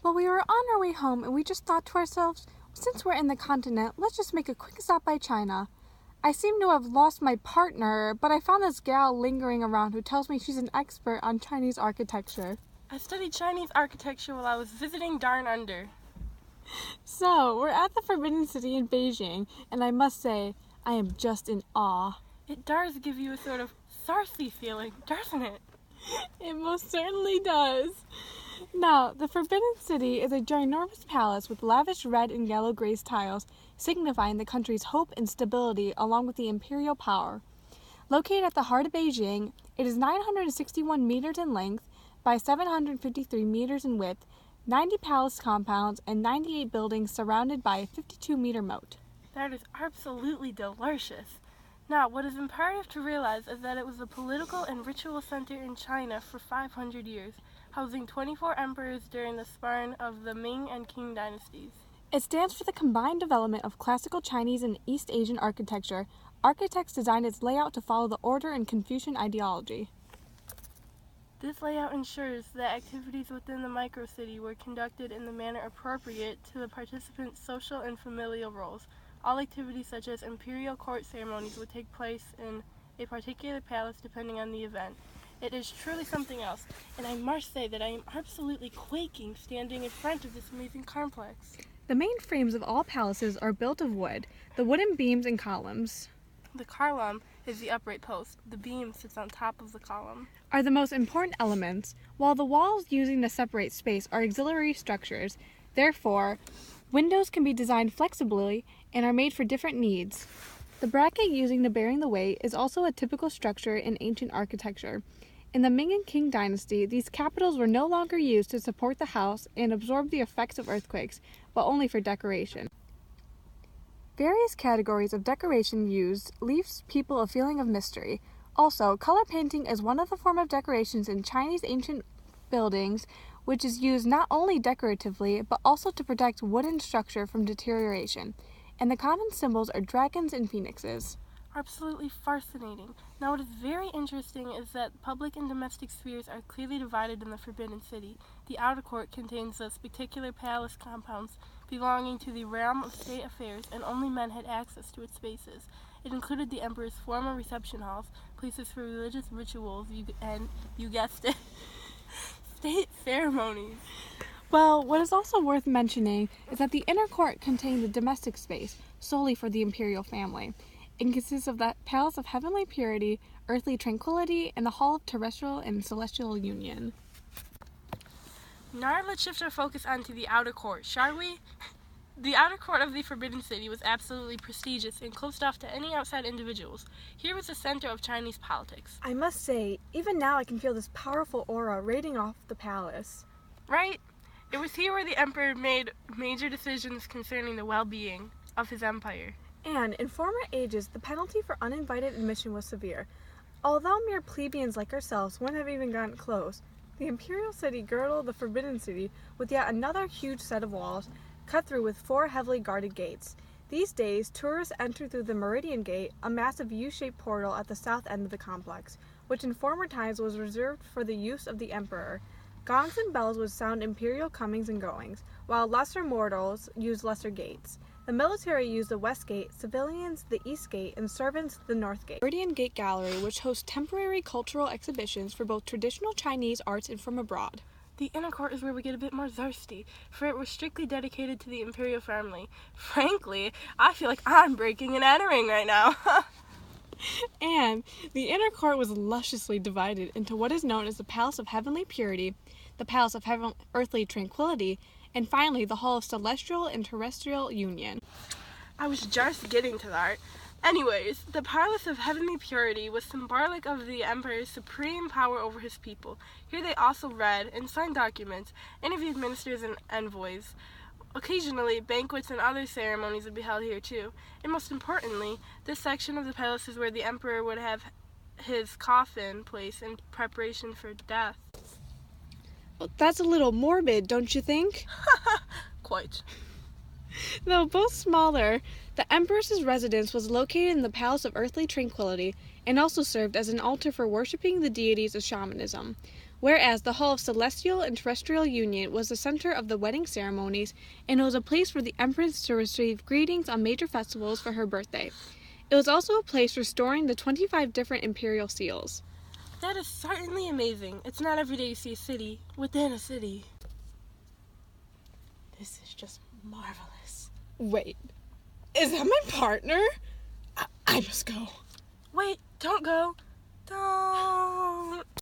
Well, we were on our way home and we just thought to ourselves, since we're in the continent, let's just make a quick stop by China. I seem to have lost my partner, but I found this gal lingering around who tells me she's an expert on Chinese architecture. I studied Chinese architecture while I was visiting Down Under. So, we're at the Forbidden City in Beijing, and I must say, I am just in awe. It does give you a sort of Sarsi feeling, doesn't it? It most certainly does. Now, the Forbidden City is a ginormous palace with lavish red and yellow glazed tiles, signifying the country's hope and stability along with the imperial power. Located at the heart of Beijing, it is 961 meters in length by 753 meters in width, 90 palace compounds, and 98 buildings surrounded by a 52-meter moat. That is absolutely delicious. Now, what is imperative to realize is that it was a political and ritual center in China for 500 years, housing 24 emperors during the span of the Ming and Qing dynasties. It stands for the combined development of classical Chinese and East Asian architecture. Architects designed its layout to follow the order and Confucian ideology. This layout ensures that activities within the microcity were conducted in the manner appropriate to the participants' social and familial roles. All activities such as imperial court ceremonies would take place in a particular palace depending on the event. It is truly something else, and I must say that I am absolutely quaking standing in front of this amazing complex. The main frames of all palaces are built of wood, the wooden beams and columns. The column is the upright post. The beam sits on top of the column. Are the most important elements, while the walls using to separate space are auxiliary structures. Therefore, windows can be designed flexibly and are made for different needs. The bracket using to bearing the weight is also a typical structure in ancient architecture. In the Ming and Qing dynasty, these capitals were no longer used to support the house and absorb the effects of earthquakes, but only for decoration. Various categories of decoration used leaves people a feeling of mystery. Also, color painting is one of the form of decorations in Chinese ancient buildings, which is used not only decoratively, but also to protect wooden structure from deterioration. And the common symbols are dragons and phoenixes. Absolutely fascinating. Now, what is very interesting is that public and domestic spheres are clearly divided in the Forbidden City. The outer court contains the spectacular palace compounds belonging to the realm of state affairs, and only men had access to its spaces. It included the emperor's former reception halls, places for religious rituals, and, you guessed it, state ceremonies. Well, what is also worth mentioning is that the inner court contained the domestic space, solely for the imperial family. It consists of the Palace of Heavenly Purity, Earthly Tranquility, and the Hall of Terrestrial and Celestial Union. Now let's shift our focus onto the outer court, shall we? The outer court of the Forbidden City was absolutely prestigious and closed off to any outside individuals. Here was the center of Chinese politics. I must say, even now I can feel this powerful aura radiating off the palace. Right? It was here where the emperor made major decisions concerning the well-being of his empire. And in former ages, the penalty for uninvited admission was severe. Although mere plebeians like ourselves wouldn't have even gotten close, the imperial city girdled the Forbidden City with yet another huge set of walls, cut through with 4 heavily guarded gates. These days, tourists enter through the Meridian Gate, a massive U-shaped portal at the south end of the complex, which in former times was reserved for the use of the emperor. Gongs and bells would sound imperial comings and goings, while lesser mortals used lesser gates. The military used the West Gate, civilians the East Gate, and servants the North Gate. Meridian Gate Gallery, which hosts temporary cultural exhibitions for both traditional Chinese arts and from abroad. The inner court is where we get a bit more thirsty, for it was strictly dedicated to the imperial family. Frankly, I feel like I'm breaking and entering right now. And the inner court was lusciously divided into what is known as the Palace of Heavenly Purity, the Palace of Earthly Tranquility, and finally the Hall of Celestial and Terrestrial Union. I was just getting to that. Anyways, the Palace of Heavenly Purity was symbolic of the emperor's supreme power over his people. Here they also read and signed documents, interviewed ministers and envoys. Occasionally, banquets and other ceremonies would be held here too. And most importantly, this section of the palace is where the emperor would have his coffin placed in preparation for death. Well, that's a little morbid, don't you think? Quite. Though both smaller, the Empress's residence was located in the Palace of Earthly Tranquility and also served as an altar for worshipping the deities of shamanism. whereas the Hall of Celestial and Terrestrial Union was the center of the wedding ceremonies, and it was a place for the Empress to receive greetings on major festivals for her birthday. It was also a place for storing the 25 different imperial seals. That is certainly amazing. It's not every day you see a city within a city. This is just marvelous. Wait, is that my partner? I must go. Wait, don't go. Don't.